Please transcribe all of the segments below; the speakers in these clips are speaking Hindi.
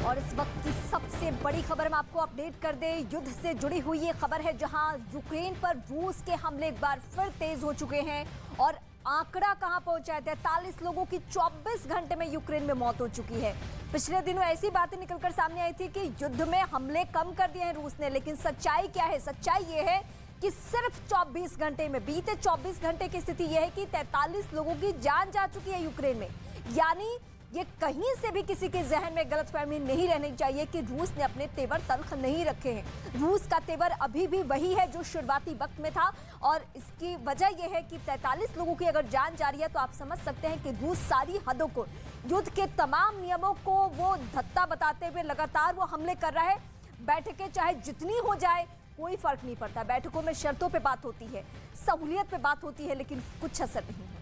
और इस वक्त की सबसे बड़ी खबर हम आपको अपडेट कर दें। युद्ध से जुड़ी हुई ये खबर है, जहां यूक्रेन पर रूस के हमले एक बार फिर तेज हो चुके हैं और आंकड़ा कहां पहुंचा है, 43 लोगों की 24 घंटे में यूक्रेन में मौत हो चुकी है। पिछले दिनों ऐसी बातें निकलकर सामने आई थी कि युद्ध में हमले कम कर दिए हैं रूस ने, लेकिन सच्चाई क्या है? सच्चाई ये है कि सिर्फ 24 घंटे में, बीते 24 घंटे की स्थिति यह है कि 43 लोगों की जान जा चुकी है यूक्रेन में। यानी ये कहीं से भी किसी के जहन में गलतफहमी नहीं रहनी चाहिए कि रूस ने अपने तेवर तल्ख नहीं रखे हैं। रूस का तेवर अभी भी वही है जो शुरुआती वक्त में था, और इसकी वजह यह है कि 43 लोगों की अगर जान जा रही है तो आप समझ सकते हैं कि रूस सारी हदों को, युद्ध के तमाम नियमों को वो धत्ता बताते हुए लगातार वो हमले कर रहा है। बैठकें चाहे जितनी हो जाए कोई फर्क नहीं पड़ता, बैठकों में शर्तों पे बात होती है, सहूलियत पे बात होती है, लेकिन कुछ असर नहीं है।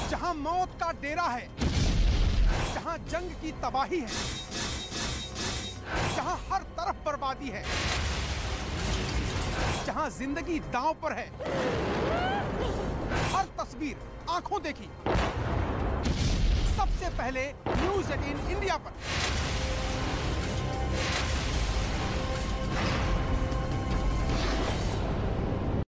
जहां मौत का डेरा है, जहां जंग की तबाही है, जहां हर तरफ बर्बादी है, जहां जिंदगी दांव पर है, हर तस्वीर आंखों देखी सबसे पहले न्यूज़ 18 इंडिया पर।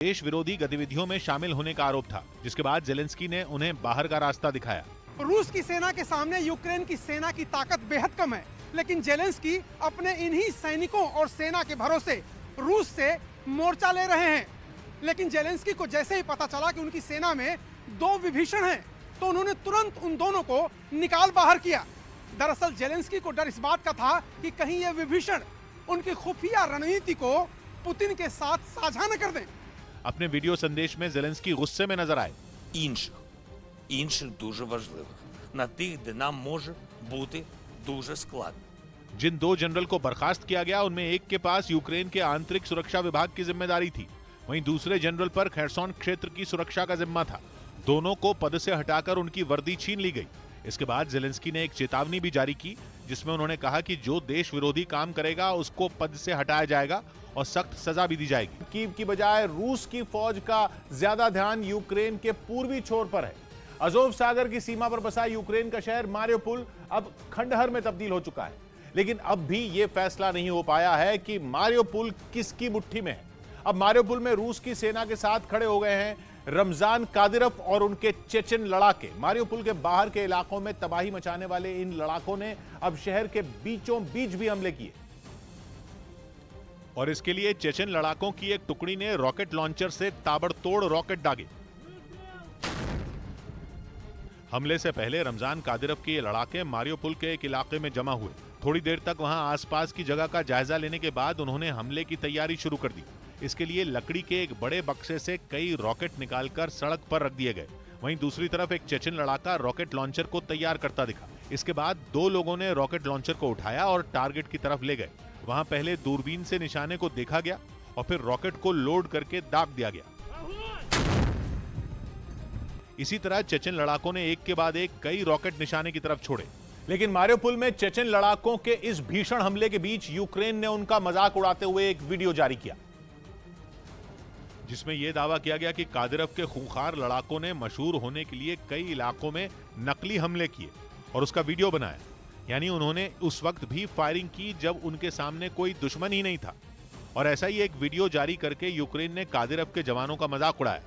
देश विरोधी गतिविधियों में शामिल होने का आरोप था, जिसके बाद जेलेंस्की ने उन्हें बाहर का रास्ता दिखाया। रूस की सेना के सामने यूक्रेन की सेना की ताकत बेहद कम है, लेकिन जेलेंस्की अपने इन्हीं सैनिकों और सेना के भरोसे रूस से मोर्चा ले रहे हैं। लेकिन जेलेंस्की को जैसे ही पता चला कि उनकी सेना में 2 विभीषण हैं, तो उन्होंने तुरंत उन दोनों को निकाल बाहर किया। दरअसल जेलेंस्की को डर इस बात का था कि कहीं ये विभीषण उनकी खुफिया रणनीति को पुतिन के साथ साझा न कर दें। अपने वीडियो संदेश में जेलेंस्की गुस्से में नजर आए। інших дуже важливих, на тих, де нам може бути дуже складно। जिन 2 जनरल को बर्खास्त किया गया, उनमें एक के पास यूक्रेन के आंतरिक सुरक्षा विभाग की जिम्मेदारी थी, वहीं दूसरे जनरल पर खैरसोन क्षेत्र की सुरक्षा का जिम्मा था। दोनों को पद से हटाकर उनकी वर्दी छीन ली गई। इसके बाद जेलेंस्की ने एक चेतावनी भी जारी की, जिसमें उन्होंने कहा कि जो देश विरोधी काम करेगा उसको पद से हटाया जाएगा और सख्त सजा भी दी जाएगी। कीव की बजाय रूस की फौज का ज्यादा ध्यान यूक्रेन के पूर्वी छोर पर है। अजोव सागर की सीमा पर बसा यूक्रेन का शहर मारियोपोल अब खंडहर में तब्दील हो चुका है, लेकिन अब भी यह फैसला नहीं हो पाया है कि मारियोपोल किसकी मुट्ठी में है। अब मारियोपोल में रूस की सेना के साथ खड़े हो गए हैं रमजान कादिरफ और उनके चेचन लड़ाके। मारियोपोल के बाहर के इलाकों में तबाही मचाने वाले इन लड़ाकों ने अब शहर के बीचों बीच भी हमले किए, और इसके लिए चेचन लड़ाकों की एक टुकड़ी ने रॉकेट लॉन्चर से ताबड़तोड़ रॉकेट दागे। हमले से पहले रमजान कादिरफ के ये लड़ाके मारियोपोल के एक इलाके में जमा हुए। थोड़ी देर तक वहां आसपास की जगह का जायजा लेने के बाद उन्होंने हमले की तैयारी शुरू कर दी। इसके लिए लकड़ी के एक बड़े बक्से से कई रॉकेट निकालकर सड़क पर रख दिए गए। वहीं दूसरी तरफ एक चेचन लड़ाका रॉकेट लॉन्चर को तैयार करता दिखा। इसके बाद 2 लोगों ने रॉकेट लॉन्चर को उठाया और टारगेट की तरफ ले गए। वहां पहले दूरबीन से निशाने को देखा गया और फिर रॉकेट को लोड करके दाग दिया गया। इसी तरह चेचन लड़ाकों ने एक के बाद एक कई रॉकेट निशाने की तरफ छोड़े। लेकिन मारियोपोल में चेचन लड़ाकों के इस भीषण हमले के बीच यूक्रेन ने उनका मजाक उड़ाते हुए एक वीडियो जारी किया, जिसमें यह दावा किया गया कि कादिरफ के खूंखार लड़ाकों ने मशहूर होने के लिए कई इलाकों में नकली हमले किए और उसका वीडियो बनाया। यानी उन्होंने उस वक्त भी फायरिंग की जब उनके सामने कोई दुश्मन ही नहीं था, और ऐसा ही एक वीडियो जारी करके यूक्रेन ने कादिरफ के जवानों का मजाक उड़ाया।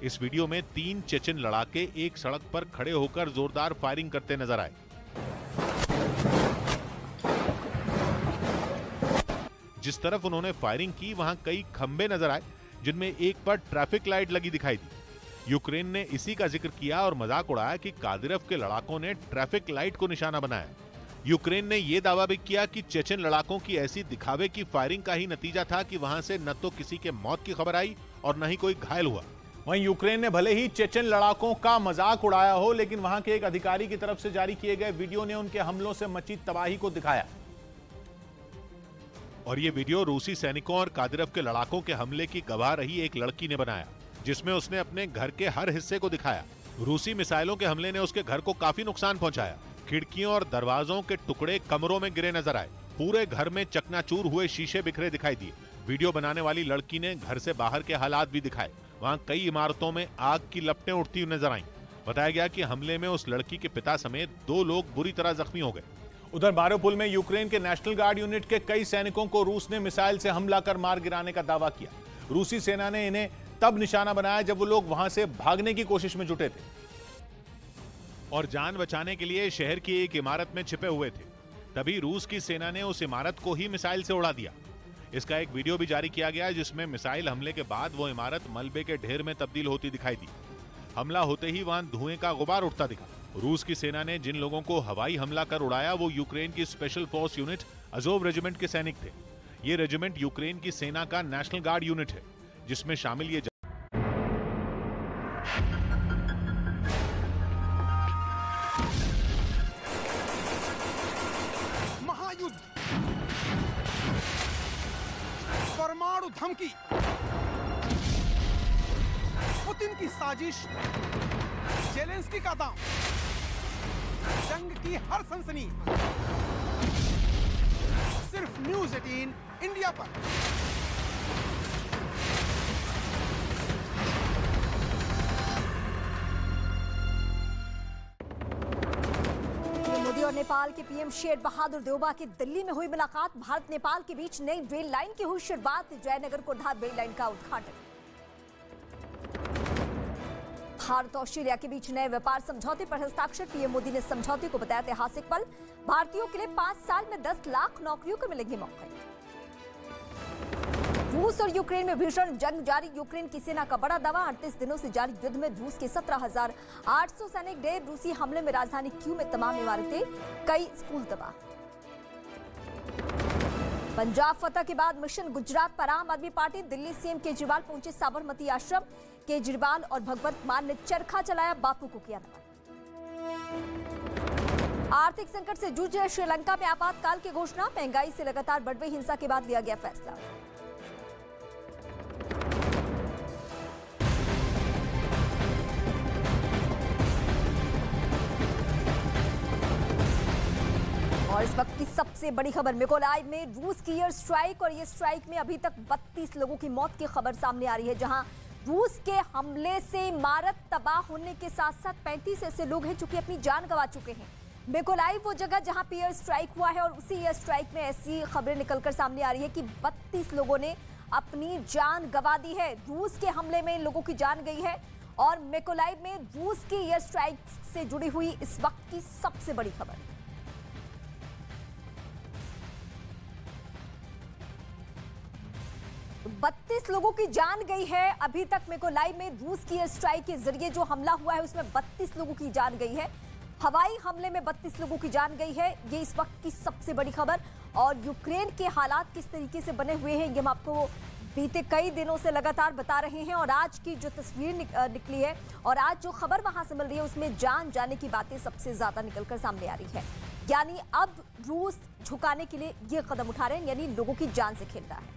इस वीडियो में 3 चेचन लड़ाके एक सड़क पर खड़े होकर जोरदार फायरिंग करते नजर आए। जिस तरफ उन्होंने फायरिंग की वहां कई खंबे नजर आए, जिनमें एक पर ट्रैफिक लाइट लगी दिखाई दी। यूक्रेन ने इसी का जिक्र किया और मजाक उड़ाया कि कादिरफ के लड़ाकों ने ट्रैफिक लाइट को निशाना बनाया। यूक्रेन ने यह दावा भी किया कि चेचन लड़ाकों की ऐसी दिखावे की फायरिंग का ही नतीजा था कि वहां से न तो किसी के मौत की खबर आई और न ही कोई घायल हुआ। वहीं यूक्रेन ने भले ही चेचन लड़ाकों का मजाक उड़ाया हो, लेकिन वहां के एक अधिकारी की तरफ से जारी किए गए वीडियो ने उनके हमलों से मची तबाही को दिखाया। और ये वीडियो रूसी सैनिकों और कादिरफ के लड़ाकों के हमले की गवाह रही एक लड़की ने बनाया, जिसमें उसने अपने घर के हर हिस्से को दिखाया। रूसी मिसाइलों के हमले ने उसके घर को काफी नुकसान पहुंचाया। खिड़कियों और दरवाजों के टुकड़े कमरों में गिरे नजर आए। पूरे घर में चकनाचूर हुए शीशे बिखरे दिखाई दिए। वीडियो बनाने वाली लड़की ने घर से बाहर के हालात भी दिखाए। वहां कई इमारतों में आग की लपटें उठती हुई नजर आईं। बताया गया कि हमले में उस लड़की के पिता समेत 2 लोग बुरी तरह जख्मी हो गए। उधर मारिउपोल में यूक्रेन के नेशनल गार्ड यूनिट के कई सैनिकों को रूस ने मिसाइल से हमला कर मार गिराने का दावा किया। रूसी सेना ने इन्हें तब निशाना बनाया जब वो लोग वहां से भागने की कोशिश में जुटे थे और जान बचाने के लिए शहर की एक इमारत में छिपे हुए थे। तभी रूस की सेना ने उस इमारत को ही मिसाइल से उड़ा दिया। इसका एक वीडियो भी जारी किया गया जिसमें मिसाइल हमले के बाद वो इमारत मलबे के ढेर में तब्दील होती दिखाई दी। हमला होते ही वहां धुएं का गुबार उठता दिखा। रूस की सेना ने जिन लोगों को हवाई हमला कर उड़ाया वो यूक्रेन की special force unit Azov regiment के सैनिक थे। ये रेजिमेंट यूक्रेन की सेना का नेशनल गार्ड यूनिट है जिसमें शामिल ये महायुद्ध, परमाणु धमकी, पुतिन की साजिश, जेलेंस्की का दांव, जंग की हर सनसनी सिर्फ न्यूज़ 18 इंडिया पर। मोदी और नेपाल के पीएम शेर बहादुर देउबा की दिल्ली में हुई मुलाकात। भारत नेपाल के बीच नई रेल लाइन की हुई शुरुआत। जयनगर कोढ़ा रेल लाइन का उद्घाटन। भारत और ऑस्ट्रेलिया के बीच नए व्यापार समझौते पर हस्ताक्षर। पीएम मोदी ने समझौते को बताया ऐतिहासिक पल। भारतीयों के लिए 5 साल में 10 लाख नौकरियों को मिलेंगे मौके। रूस और यूक्रेन में भीषण जंग जारी। यूक्रेन की सेना का बड़ा दावा। 38 दिनों से जारी युद्ध में रूस के 17,800 सैनिक ढेर। रूसी हमले में राजधानी क्यू में तमाम इमारतें, कई स्कूल तबाह। पंजाब फतह के बाद मिशन गुजरात पर आम आदमी पार्टी। दिल्ली सीएम केजरीवाल पहुंचे साबरमती आश्रम। केजरीवाल और भगवंत मान ने चरखा चलाया, बापू को किया नमन। आर्थिक संकट से जूझ रहे श्रीलंका में आपातकाल की घोषणा। महंगाई से लगातार बढ़ रही हिंसा के बाद लिया गया फैसला। और इस वक्त की सबसे बड़ी खबर, मिकोलाइव में रूस की एयर स्ट्राइक। और ये स्ट्राइक में अभी तक 32 लोगों की मौत की खबर सामने आ रही है, जहां रूस के हमले से इमारत तबाह होने के साथ साथ 35 ऐसे लोग हैं जो कि अपनी जान गंवा चुके हैं। मिकोलाइव वो जगह जहां पे एयर स्ट्राइक हुआ है और उसी एयर स्ट्राइक में ऐसी खबरें निकलकर सामने आ रही है कि 32 लोगों ने अपनी जान गंवा दी है। रूस के हमले में इन लोगों की जान गई है। और मिकोलाइव में रूस की एयर स्ट्राइक से जुड़ी हुई इस वक्त की सबसे बड़ी खबर। तो 32 लोगों की जान गई है। अभी तक मिकोलाइव में रूस की एयर स्ट्राइक के जरिए जो हमला हुआ है उसमें 32 लोगों की जान गई है। हवाई हमले में 32 लोगों की जान गई है। ये इस वक्त की सबसे बड़ी खबर। और यूक्रेन के हालात किस तरीके से बने हुए हैं ये हम आपको बीते कई दिनों से लगातार बता रहे हैं। और आज की जो तस्वीर निकली है और आज जो खबर वहां से मिल रही है उसमें जान जाने की बातें सबसे ज्यादा निकलकर सामने आ रही है। यानी अब रूस झुकाने के लिए ये कदम उठा रहे हैं, यानी लोगों की जान से खेल रहा है।